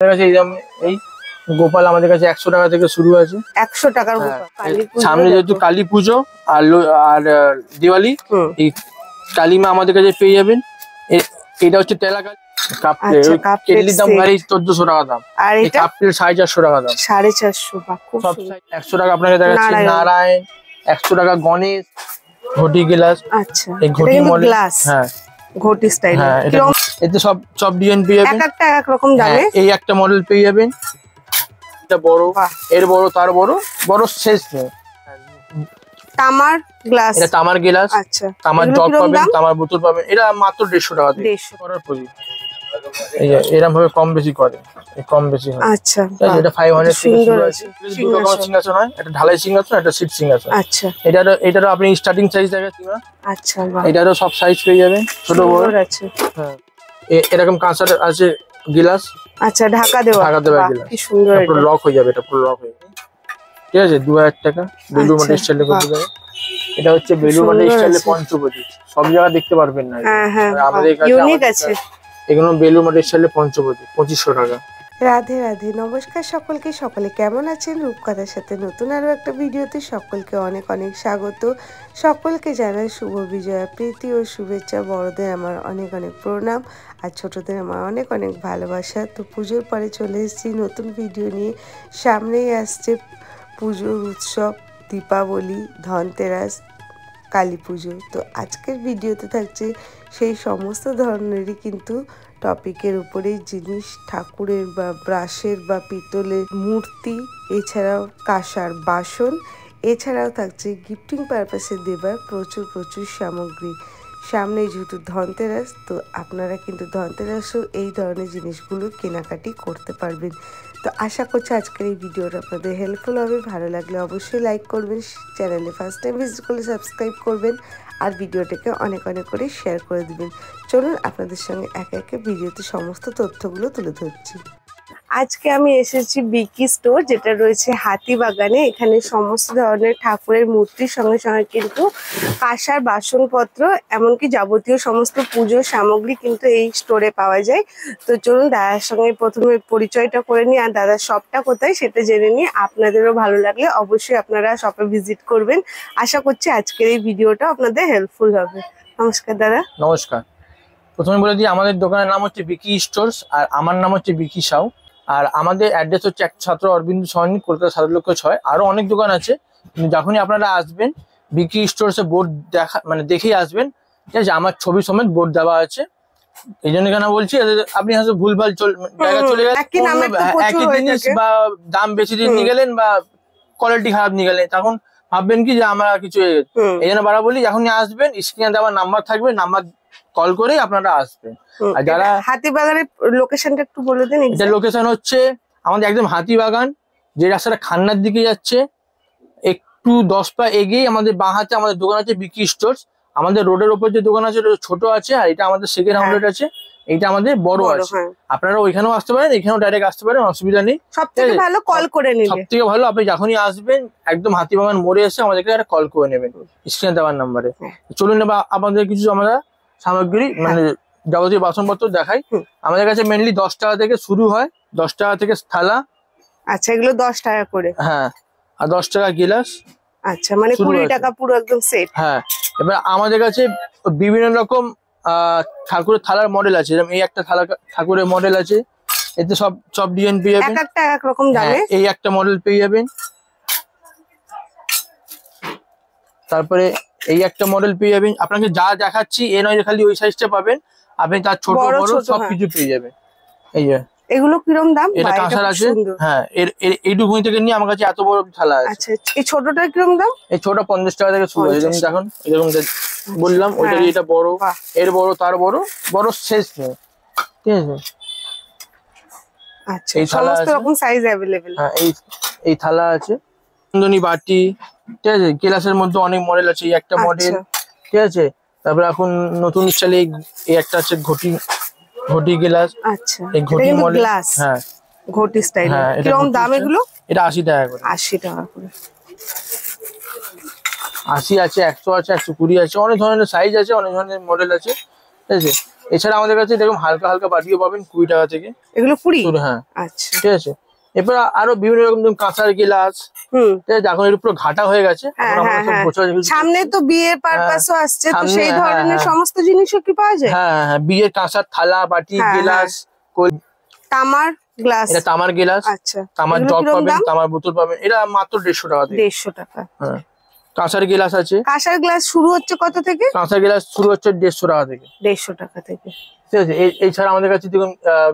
এই গোপাল আমাদের কাছে 100 টাকা থেকে শুরু আছে। 100 টাকার গোপাল। সামনে যেহেতু কালী পুজো আর দিওয়ালি, এই কালিমা আমাদের কাছে পেয়ে যাবেন। এটা হচ্ছে টেলা কাপ প্লেট, কেটলির দাম ভাই 1400 টাকা দাম, আর এই কাপ প্লেট 450 টাকা দাম। 450 সব 100 টাকা আপনাকে দেখাচ্ছি। নারায়ণ 100 টাকা, গণেশ, ঘটি গ্লাস। আচ্ছা, এই ঘটি মডেল, হ্যাঁ ঘটি স্টাইল। হ্যাঁ, এতে সব ডিজাইন পেয়ে যাবেন। এক এক রকম দামে এই একটা মডেল পেয়ে যাবেন। এটা বড়, এর বড়, তার বড়, বড় শেষ নেই। তামার গ্লাস, এটা তামার গ্লাস। আচ্ছা, তামার জগ পাবেন, তামার বোতল পাবেন। এটা মাত্র 150 টাকা দিয়ে করার পরি। এই এরকম ভাবে কম বেশি করে, কম বেশি হয়। আচ্ছা, এটা 500 থেকে শুরু আছে। দুটো রকমের সিংহাসন হয়, একটা ঢালাই সিংহাসন, একটা সিট সিংহাসন। আচ্ছা, এটারও আপনি স্টার্টিং সাইজ দেখাচ্ছি। আচ্ছা, এটারও সব সাইজ পেয়ে যাবেন, ছোট বড় আছে। হ্যাঁ, এরকম কাঁসার আছে গ্লাস। আচ্ছা, ঢাকা দেওয়া গ্লাস, কি সুন্দর। এটা পুরো লক হয়ে যাবে, এটা পুরো লক হয়ে যাবে। ঠিক আছে, 2000 টাকা বেলুর মডেল স্টাইলে করতে যাবে। এটা হচ্ছে বেলুর মডেল স্টাইলে পঞ্চবটি, সব জায়গা দেখতে পারবেন না। হ্যাঁ হ্যাঁ, আমাদের কাছে ইউনিক আছে এগুলো। বেলুর মডেল স্টাইলে পঞ্চবটি 2500 টাকা। রাধে রাধে, নমস্কার সকলকে। সকলে কেমন আছেন? রূপকথার সাথে নতুন আরো একটা ভিডিওতে সকলকে অনেক অনেক স্বাগত। সকলকে জানাই শুভ বিজয়া, প্রীতি ও শুভেচ্ছা। বড়দের আমার অনেক অনেক প্রণাম, আর ছোটদের আমার অনেক অনেক ভালোবাসা। তো পুজোর পরে চলে এসেছি নতুন ভিডিও নিয়ে। সামনেই আসছে পুজোর উৎসব, দীপাবলি, ধনতেরাস, কালী পুজো। তো আজকের ভিডিওতে থাকছে সেই সমস্ত ধরনেরই কিন্তু টপিকের উপরেই জিনিস, ঠাকুরের বা ব্রাশের বা পিতলের মূর্তি, এছাড়াও কাঁসার বাসন, এছাড়াও থাকছে গিফটিং পারপাসে দেবার প্রচুর প্রচুর সামগ্রী। সামনে যেহেতু ধনতেরাস, তো আপনারা কিন্তু ধনতেরাসও এই ধরনের জিনিসগুলো কেনাকাটি করতে পারবেন। তো আশা করছি আজকের এই ভিডিওটা আপনাদের হেল্পফুল হবে। ভালো লাগলে অবশ্যই লাইক করবেন, চ্যানেলে ফার্স্ট টাইম ভিজিট করলে সাবস্ক্রাইব করবেন, আর ভিডিওটাকে অনেক অনেক করে শেয়ার করে দেবেন। চলুন আপনাদের সঙ্গে একে একে ভিডিওতে সমস্ত তথ্যগুলো তুলে ধরছি। আজকে আমি এসেছি বিকি স্টোর, যেটা রয়েছে হাতিবাগানে। এখানে সমস্ত ধরনের ঠাকুরের মূর্তির সঙ্গে সঙ্গে কিন্তু কাঁসার বাসনপত্র, এমনকি যাবতীয় সমস্ত পুজোর সামগ্রী কিন্তু এই স্টোরে পাওয়া যায়। তো চলুন দাদার সঙ্গে প্রথমে পরিচয়টা করে নিই, আর দাদার শপটা কোথায় সেটা জেনে নিই। আপনাদেরও ভালো লাগলে অবশ্যই আপনারা শপে ভিজিট করবেন। আশা করছি আজকের এই ভিডিওটা আপনাদের হেল্পফুল হবে। নমস্কার দাদা। নমস্কার। প্রথমে বলে দিই, আমাদের দোকানের নাম হচ্ছে বিকি স্টোর্স, আর আমার নাম হচ্ছে বিকি সাউ। আর আমাদের অ্যাড্রেস হচ্ছে ছাত্র অরবিন্দ সরণি, কলকাতা 7-6। আরো অনেক দোকান আছে, কিন্তু যখনই আপনারা আসবেন বিকি স্টোর্সে বোর্ড দেখেই আসবেন। ঠিক আছে, আমার ছবি সমেত বোর্ড দেওয়া আছে। এই জন্য কেন বলছি, আপনি হয়তো ভুলভাল জায়গা চলে গেলেন, একই জিনিস বা দাম বেশি দিয়ে নিয়ে গেলেন বা কোয়ালিটি খারাপ নিয়ে গেলেন, তখন ভাববেন কি যে আমরা কিছু হয়ে গেছে। এই জন্য বারা বলি, যখনই আসবেন স্ক্রিনে দেওয়ার নাম্বার থাকবে, নাম্বার কল করে আপনারা আসবেন। আর যারা হাতিবাগানের লোকেশনটা একটু বলে দিন। এটা লোকেশন হচ্ছে আমাদের একদম হাতিবাগান, যে রাস্তাটা খান্নার দিকে যাচ্ছে, একটু 10 পা এগিয়ে আমাদের বাঁ হাতে আমাদের দোকান আছে বিকি স্টোর্স। আমাদের রোডের ওপর যে দোকান আছে ছোট আছে, আর এটা আমাদের সেকেন্ড আউটলেট আছে, এইটা আমাদের বড় আছে। আপনারা ওইখানেও আসতে পারেন, এখানেও ডাইরেক্ট আসতে পারেন, অসুবিধা নেই। সবথেকে ভালো কল করে নিন। সবথেকে ভালো আপনি যখনই আসবেন একদম হাতিবাগান মোড়ে এসে আমাদেরকে একটা কল করে নেবেন স্ক্রিনে দেওয়ার নাম্বারে। চলুন এবার আমাদের কিছু আমরা সামগ্রী যাবতীয় বাসনপত্র দেখাই। আমাদের কাছে মেনলি 10 টাকা থেকে শুরু হয়, 10 টাকা থেকে থালা। আচ্ছা, এগুলো 10 টাকা করে? হ্যাঁ, আর 10 টাকা গিলাস। আচ্ছা, মানে 20 টাকা পুরো একদম সেট। হ্যাঁ, এবার আমাদের কাছে বিভিন্ন রকম ঠাকুরের থালার মডেল আছে। যেমন এই একটা ঠাকুরের মডেল আছে, এতে সব ডিজাইন পেয়ে যাবেন, এক একটা এক রকম দামে। এই একটা মডেল পেয়ে যাবেন। তারপরে এই একটা মডেল পেয়ে যাবেন। আপনাকে যা দেখাচ্ছি এ নয় যে খালি ওই সাইজটা পাবেন, আপনি তার ছোট বড় সবকিছু পেয়ে যাবেন। এই যে এগুলো কিরকম দাম? এটা কাঁসার আছে। হ্যাঁ, এইটুকুনি থেকে নিয়ে আমার কাছে এত বড় থালা আছে। আচ্ছা, এই ছোটটা কিরকম দাম? এই ছোট 50 টাকা থেকে শুরু হয়। যেমন দেখুন, এরকম বললাম, ওইটা এটা বড়, এর বড়, তার বড়, বড় শেষ নেই। ঠিক আছে, আচ্ছা, এই সমস্ত রকম সাইজ अवेलेबल। হ্যাঁ, এই থালা আছে, চন্দনী বাটি। ঠিক আছে, গ্লাসের মধ্যে অনেক মডেল আছে, এই একটা মডেল। ঠিক আছে, তারপরে এখন নতুন স্টাইলে এই একটা আছে ঘটি গ্লাস। আচ্ছা, এই ঘটি মডেল। হ্যাঁ, ঘটি স্টাইল। কিরকম দাম এগুলো? এটা 80 টাকা করে। 80 টাকা করে। 80 আছে, 100 আছে, 120 আছে, অনেক ধরনের সাইজ আছে, অনেক ধরনের মডেল আছে। ঠিক আছে, এছাড়া আমাদের কাছে দেখুন হালকা হালকা বাটিও পাবেন 20 টাকা থেকে। এগুলো 20? হ্যাঁ আচ্ছা ঠিক আছে। এরপর আরো বিভিন্ন রকম কাঁসার গ্লাস, ঠিক আছে, এখন এর পুরো ঘাটা হয়ে গেছে। সামনে তো বিয়ের পারপাসও আসছে, তো সেই ধরনের সমস্ত জিনিসও কি পাওয়া যায়? হ্যাঁ হ্যাঁ, বিয়ের কাঁসার থালা, বাটি, গ্লাস, তামার গ্লাস। এটা তামার গ্লাস। আচ্ছা, তামার জগ পাবেন, তামার বোতল পাবেন, এটা মাত্র 150 টাকা থেকে। 150 টাকা। হ্যাঁ, কাঁসার গ্লাস আছে। কাঁসার গ্লাস শুরু হচ্ছে কত থেকে? কাঁসার গ্লাস শুরু হচ্ছে 150 টাকা থেকে। 150 টাকা থেকে, ঠিক আছে। এছাড়া আমাদের কাছে দেখুন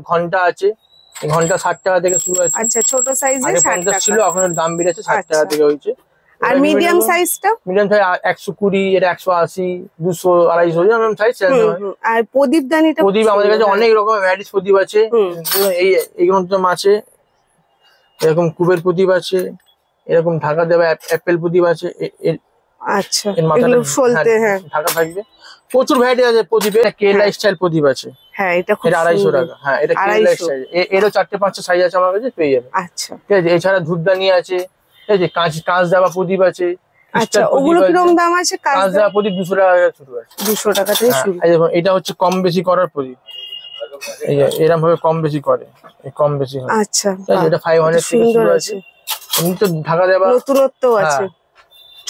ঘন্টা আছে, ঘন্টা 60 টাকা থেকে শুরু আছে। আচ্ছা, ছোট সাইজে 60 টাকা ছিল, এখন এর দাম বেড়েছে 60 টাকা থেকে হয়েছে। আর মিডিয়াম সাইজটা? মিডিয়াম সাইজ 120, এটা 180, 200, 250 এরকম সাইজ। আর প্রদীপদানিটা? প্রদীপ আমাদের কাছে অনেক রকমের ভ্যারাইটিস প্রদীপ আছে। এইগুলো তো আছে, এরকম কুবের প্রদীপ আছে, এরকম ঢাকা দেওয়া অ্যাপেল প্রদীপ আছে। আচ্ছা, এগুলো সলতে ঢাকা থাকবে। প্রচুর ভ্যারাইটি আছে প্রদীপে। কেএলআই স্টাইল প্রদীপ আছে। হ্যাঁ, এটা 250 টাকা। হ্যাঁ, এটা কেএলআই স্টাইল। এরও 4-5টা সাইজ আছে আমার কাছে, পেয়ে যাবে। আচ্ছা ঠিক আছে। এছাড়া ধূপদানি আছে, ঠিক আছে, কাঁচ দেওয়া প্রদীপ আছে। আচ্ছা, ওগুলো কিরকম দাম আছে? কাঁচ দেওয়া প্রদীপ 200 টাকা থেকে শুরু আছে। 200 টাকা থেকে শুরু। দেখুন, এটা হচ্ছে কম বেশি করার প্রদীপ। এই যে এরকম ভাবে কম বেশি করে, কম বেশি হয়। আচ্ছা, এটা 500 থেকে শুরু আছে। এমনি তো ঢাকা দেওয়া নতুনত্ব আছে।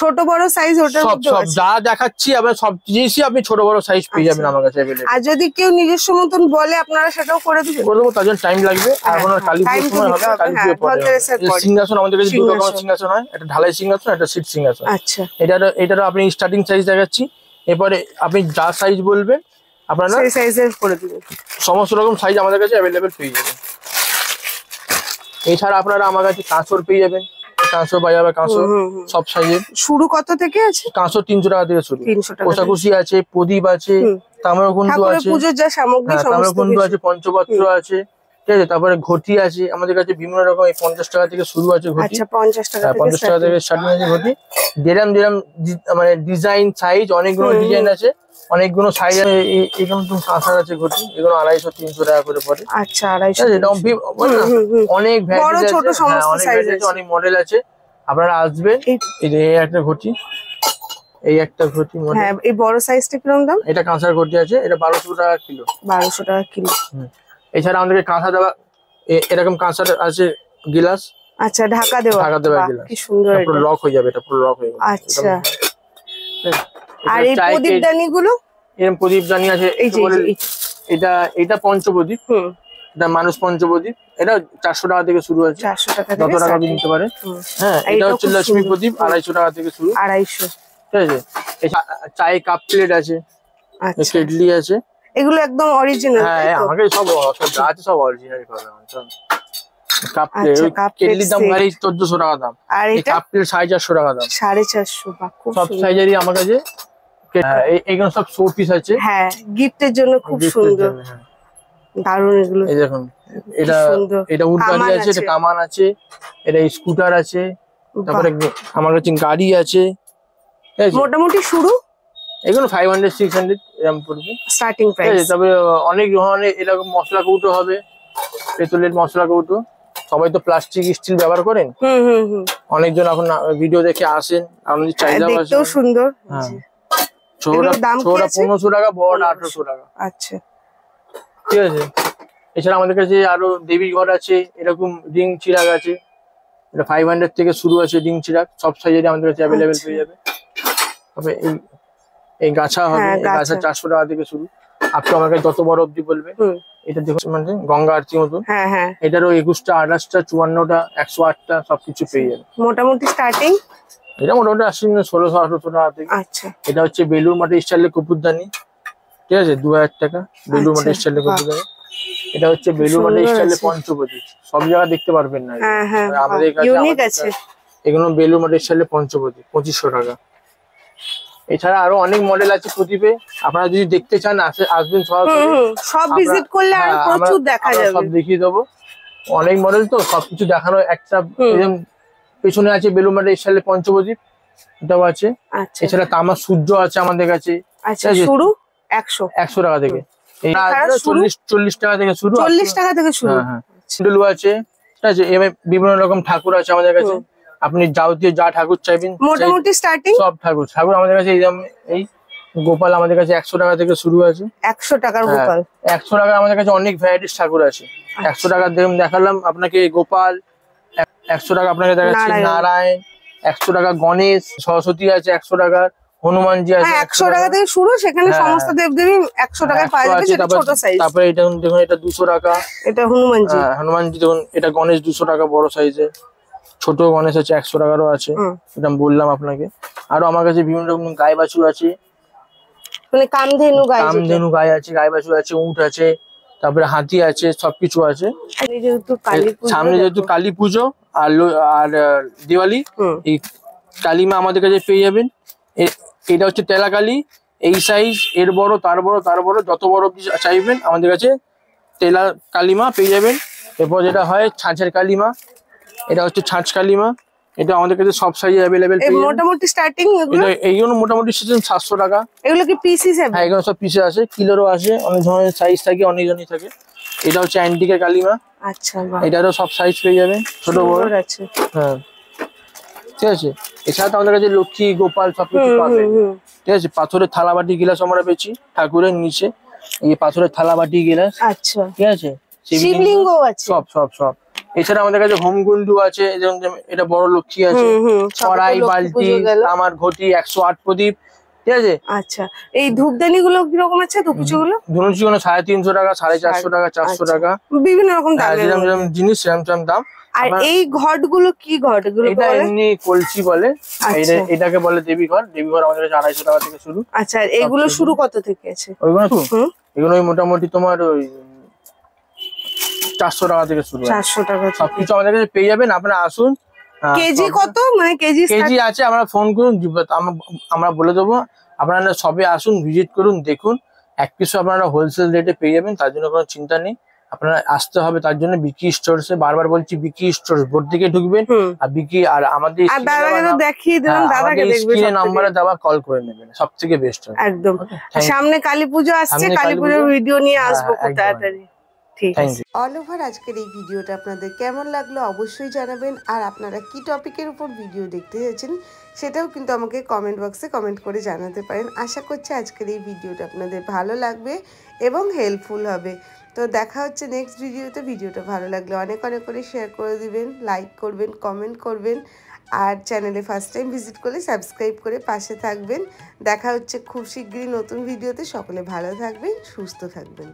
ছোট বড় সাইজ ওটার মধ্যে সব যা দেখাচ্ছি আপনারা সব জিনিসই আপনি ছোট বড় সাইজ পেয়ে যাবেন আমার কাছে अवेलेबल। আর যদি কেউ নিজস্ব মতন বলে আপনারা সেটাও করে দিবেন? করে দেবো, তার জন্য টাইম লাগবে। এখন আর কালী পুজোর সময় হবে, কালী পুজোর পরে। সিংহাসন আমাদের কাছে দুটো রকমের সিংহাসন হয়, একটা ঢালাই সিংহাসন, একটা সিট সিংহাসন। আচ্ছা, এটারও আপনি স্টার্টিং সাইজ দেখাচ্ছি। এরপরে আপনি যা সাইজ বলবেন আপনারা সেই সাইজের করে দিবেন। সমস্ত রকম সাইজ আমাদের কাছে अवेलेबल পেয়ে যাবেন। এছাড়া আপনারা আমার কাছে কাঁচর পেয়ে যাবেন, কাঁচর বাজাবে, কাঁচর সব সাইজের। শুরু কত থেকে আছে? কাঁচর 300 টাকা থেকে শুরু। 300 টাকা। কোষাকুষি আছে, প্রদীপ আছে, তাম্রকুণ্ড আছে, পুজোর যা সামগ্রী সমস্ত তাম্রকুণ্ড আছে, পঞ্চপত্র আছে, ঠিক আছে। তারপরে ঘটি আছে আমাদের কাছে বিভিন্ন রকম। 50 টাকা থেকে শুরু আছে ঘটি। আচ্ছা, 50 টাকা থেকে 50 টাকা থেকে স্টার্টিং আছে ঘটি। দেরাম মানে ডিজাইন সাইজ অনেকগুলো ডিজাইন আছে, অনেকগুলো সাইজ আছে। এরকম তো কাঁসার আছে ঘটি, এগুলো 250-300 টাকা করে পড়ে। আচ্ছা, 250। অনেক বড় ছোট সমস্ত সাইজ আছে, অনেক মডেল আছে। আপনারা আসবেন। এই যে একটা ঘটি, এই একটা ঘটি মডেল। হ্যাঁ, এই বড় সাইজটা কিরকম দাম? এটা কাঁসার ঘটি আছে, এটা 1200 টাকা কিলো। 1200 টাকা কিলো। এছাড়া আমাদের কাঁসা দেওয়া এরকম কাঁসার আছে গ্লাস। আচ্ছা, ঢাকা দেওয়া গ্লাস, কি সুন্দর। পুরো লক হয়ে যাবে, এটা পুরো লক হয়ে যাবে। আচ্ছা, আর এই প্রদীপদানি গুলো? এরকম প্রদীপদানি আছে। এই যে এটা পঞ্চপ্রদীপ, এটা মানুষ পঞ্চপ্রদীপ। এটা 400 টাকা থেকে শুরু আছে। 400 টাকা যত টাকা দিয়ে নিতে পারে। হ্যাঁ, এটা হচ্ছে লক্ষ্মী প্রদীপ, 250 টাকা থেকে শুরু। 250, ঠিক আছে। চায়ে কাপ প্লেট আছে, কেটলি আছে। এগুলো একদম অরিজিনাল? হ্যাঁ, আমাকে সব যা আছে সব অরিজিনাল পাবে। কাপ প্লেট, কেটলির দাম 1400 টাকা দাম। আর এই কাপ প্লেট 450 টাকা দাম। 450। সব সাইজেরই আমার কাছে। এইগুলো সব শো পিস আছে। হ্যাঁ, গিফটের জন্য খুব সুন্দর, দারুণ এগুলো। এই দেখুন, এটা উডগাড়ি আছে, এটা কামান আছে, এটা স্কুটার আছে, তারপরে আমার কাছে গাড়ি আছে। মোটামুটি শুরু এগুলো 500-600 এরকম পড়বে স্টার্টিং প্রাইস। তবে অনেক ধরনের এরকম মশলা কৌটো হবে, পেতলের মশলা কৌটো। সবাই তো প্লাস্টিক স্টিল ব্যবহার করেন। অনেকজন এখন ভিডিও দেখে আসেন, আমাদের চাহিদা আছে। দেখতেও সুন্দর। ছোটটা 1500 টাকা, বড়টা 1800 টাকা। আচ্ছা, ঠিক আছে। এছাড়া আমাদের কাছে আরো দেবী ঘর আছে, এরকম রিং চিরাগ আছে। এটা 500 থেকে শুরু আছে রিং চিরাগ, সব সাইজেরই আমাদের কাছে অ্যাভেলেবেল পেয়ে যাবে। তবে এই গাছা হবে, এই গাছা 400 টাকা থেকে শুরু। আপনি আমার কাছে যত বড় অবধি বলবে। এটা দেখুন মানে গঙ্গা আরতি মতো। এটারও 21টা, 28টা, 54টা, 108টা সবকিছু পেয়ে যাবে। মোটামুটি স্টার্টিং এটা মোটামুটি 1600-1800 টাকা থেকে। আচ্ছা, এটা হচ্ছে বেলুর মাটির স্টাইলের কপুরদানি, ঠিক আছে, 2000 টাকা বেলুর মাটির স্টাইলের কপুরদানি। এটা হচ্ছে বেলুর মাটির স্টাইলের পঞ্চপ্রদীপ, সব জায়গায় দেখতে পারবেন না। আমাদের কাছে এগুলো বেলুর মাটির স্টাইলের পঞ্চপ্রদীপ, 2500 টাকা। এছাড়া আরো অনেক মডেল আছে প্রদীপে, আপনারা যদি দেখতে চান আসবেন, সব ভিজিট করলে আরো প্রচুর দেখা যাবে, সব দেখিয়ে দেবো। অনেক মডেল তো সবকিছু দেখানো। একটা পেছনে আছে বেলুর মাটির স্টাইলের পঞ্চপ্রদীপ, এটাও আছে। এছাড়া তামার সূর্য আছে আমাদের কাছে। শুরু 100 টাকা থেকে, 40 টাকা থেকে শুরু। 40 টাকা থেকে শুরু। হ্যাঁ, সিন্ডুল আছে, ঠিক আছে। বিভিন্ন রকম ঠাকুর আছে আমাদের কাছে। আপনি যাবতীয় যা ঠাকুর চাইবেন, মোটামুটি স্টার্টিং সব ঠাকুর আমাদের কাছে এই গোপাল আমাদের কাছে 100 টাকা থেকে শুরু আছে। 100 টাকার গোপাল? 100 টাকা আমাদের কাছে অনেক ভ্যারাইটিস ঠাকুর আছে। 100 টাকা দেখালাম আপনাকে গোপাল, 100 টাকা আপনাকে দেখাচ্ছি নারায়ণ, 100 টাকা গণেশ, সরস্বতী আছে 100 টাকার, হনুমানজি আছে 100 টাকা থেকে শুরু, সেখানে সমস্ত দেবদেবী 100 টাকায় পাওয়া যাবে, সেটা ছোট সাইজ। তারপরে এটা দেখুন, এটা 200 টাকা, এটা হনুমানজি। হনুমানজি দেখুন, এটা গণেশ 200 টাকা বড় সাইজের, ছোট গণেশ আছে 100 টাকারও আছে, এটা বললাম আপনাকে। আরো আমার কাছে বিভিন্ন রকম গাই বাছুর আছে, মানে কামধেনু গাই আছে, গাই বাছুর আছে, উট আছে, তারপরে হাতি আছে, সবকিছু আছে। সামনে যেহেতু কালী পুজো আর দিওয়ালি, এই কালিমা আমাদের কাছে পেয়ে যাবেন। এটা হচ্ছে তেলা কালী, এই সাইজ, এর বড়, তার বড়, তার বড়, যত বড় চাইবেন আমাদের কাছে তেলা কালিমা পেয়ে যাবেন। এরপর যেটা হয় ছাঁচের কালিমা, এটা হচ্ছে ছাঁচ কালিমা, এটা আমাদের কাছে সব সাইজে অ্যাভেলেবেল। মোটামুটি স্টার্টিং এইগুলো মোটামুটি 700 টাকা। এগুলো কি পিস হিসেবে? হ্যাঁ, এগুলো সব পিসে আছে, কিলোরও আছে, অনেক ধরনের সাইজ থাকে, অনেক জনই থাকে। এটা হচ্ছে অ্যান্টিকের কালিমা। আচ্ছা, এটারও সব সাইজ পেয়ে যাবেন, ছোট বড় আছে। হ্যাঁ, ঠিক আছে। এছাড়া তো আমাদের কাছে লক্ষ্মী, গোপাল সবকিছু পাবেন, ঠিক আছে। পাথরের থালা বাটি গিলাস আমরা পেয়েছি ঠাকুরের নিচে, এই পাথরের থালা বাটি গিলাস, আচ্ছা, ঠিক আছে। শিবলিঙ্গ আছে, সব সব সব। এছাড়া আমাদের কাছে হোমগুন্ডু আছে, যেমন এটা বড় লক্ষ্মী আছে, কড়াই, বালতি, আমার ঘটি, 108 প্রদীপ, ঠিক আছে। আচ্ছা, এই ধূপদানি গুলো কিরকম আছে? ধূপচি গুলো 350 টাকা, 450 টাকা, 400 টাকা, বিভিন্ন রকম জিনিস, সেরকম দাম। আর এই ঘট গুলো কি ঘট? এটা এমনি কলসি বলে, এটাকে বলে দেবী ঘর। দেবী ঘর আমাদের কাছে 250 টাকা থেকে শুরু। আচ্ছা, এগুলো শুরু কত থেকে আছে? এগুলো মোটামুটি তোমার ওই 400 টাকা থেকে শুরু। 400 টাকা সবকিছু আমাদের কাছে পেয়ে যাবেন, আপনারা আসুন। কেজি কত? মানে কেজি আছে, আমরা ফোন করুন, আমরা বলে দেবো। আপনারা সবে আসুন, ভিজিট করুন, দেখুন। এক পিসও আপনারা হোলসেল রেটে পেয়ে যাবেন, তার জন্য কোনো চিন্তা নেই। আপনারা আসতে হবে, তার জন্য বিকি স্টোরসে, বারবার বলছি বিকি স্টোরস, বোর্ড দিকে ঢুকবেন, আর বিকি, আর আমাদের স্ক্রিনে নাম্বারে দেওয়া, কল করে নেবেন, সব থেকে বেস্ট হবে। একদম। সামনে কালী পুজো আসছে, কালী পুজোর ভিডিও নিয়ে আসবো খুব তাড়াতাড়ি। অল ওভার আজকের এই ভিডিওটা আপনাদের কেমন লাগলো অবশ্যই জানাবেন। আর আপনারা কি টপিকের উপর ভিডিও দেখতে চাইছেন সেটাও কিন্তু আমাকে কমেন্ট বক্সে কমেন্ট করে জানাতে পারেন। আশা করছি আজকের এই ভিডিওটা আপনাদের ভালো লাগবে এবং হেল্পফুল হবে। তো দেখা হচ্ছে নেক্সট ভিডিওতে। ভিডিওটা ভালো লাগলে অনেক অনেক করে শেয়ার করে দিবেন, লাইক করবেন, কমেন্ট করবেন, আর চ্যানেলে ফার্স্ট টাইম ভিজিট করলে সাবস্ক্রাইব করে পাশে থাকবেন। দেখা হচ্ছে খুব শীঘ্রই নতুন ভিডিওতে। সকলে ভালো থাকবেন, সুস্থ থাকবেন।